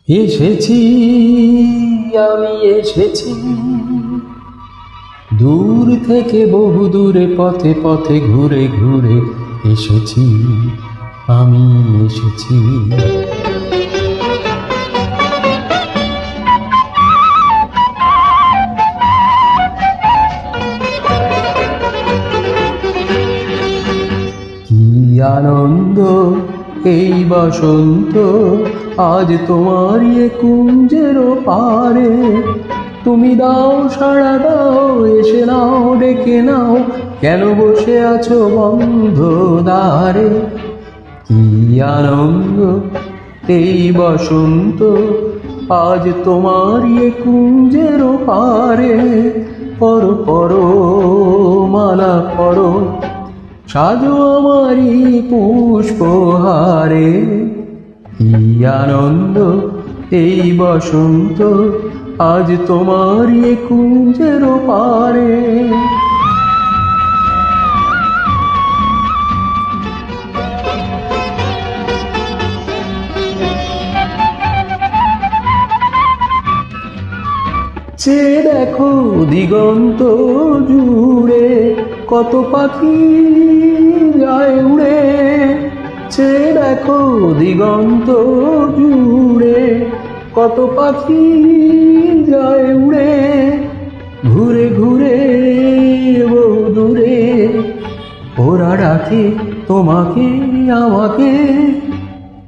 এসেছি, আমি এসেছি দূর থেকে, বহু দূরে, পথে পথে ঘুরে ঘুরে এসেছি, আমি এসেছি। কি আনন্দ এই বসন্ত, আজ তোমার এ কুঞ্জের পারে। তুমি দাও সাড়া দাও, এসে নাও ডেকে নাও, কেন বসে আছো বন্ধ দ্বারে। কি আনন্দ এই বসন্ত, আজ তোমার এ কুঞ্জের পারে। পরো পরো মালা পরো, সাজো আমারি পুষ্পহারে। কি আনন্দ এই বসন্ত, আজ তোমার এ কুঞ্জের পারে। চেয়ে দেখো দিগন্ত জুড়ে, কত পাখি যায় উড়ে। চেয়ে দেখো দিগন্ত জুড়ে, কত পাখি যায় উড়ে। ঘুরে ঘুরে বহু দূরে, ওরা ডাকে তোমাকে আমাকে।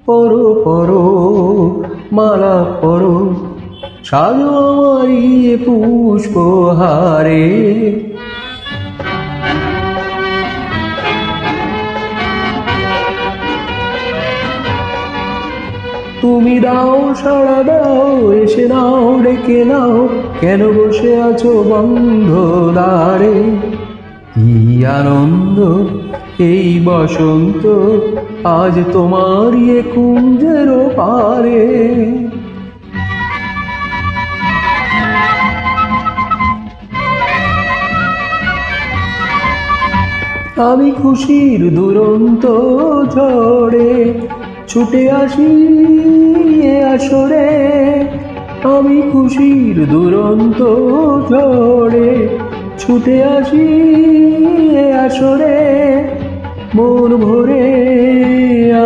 পরো পরো মালা পরো, সাজো আমারি পুষ্পহারে। তুমি দাও সাড়া দাও, এসে নাও ডেকে নাও, কেন বসে আছো বন্ধ দ্বারে। কি আনন্দ এই বসন্ত, আজ তোমার এ কুঞ্জের পারে। আমি খুশির দুরন্ত ঝড়ে ছুটে আসি এ আসরে। আমি খুশির দুরন্ত ঝড়ে ছুটে আসি এ আসরে। মন ভরে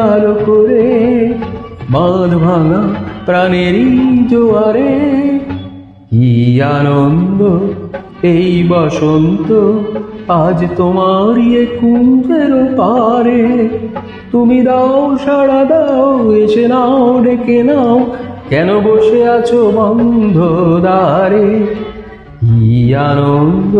আলো করে, বাঁধ ভাঙা প্রাণেরই জোয়ারে। কি আনন্দ এই বসন্ত, আজ তোমার এ কুঞ্জের পারে। তুমি দাও সাড়া দাও, এসে নাও ডেকে নাও, কেন বসে আছো বন্ধ দ্বারে। কি আনন্দ।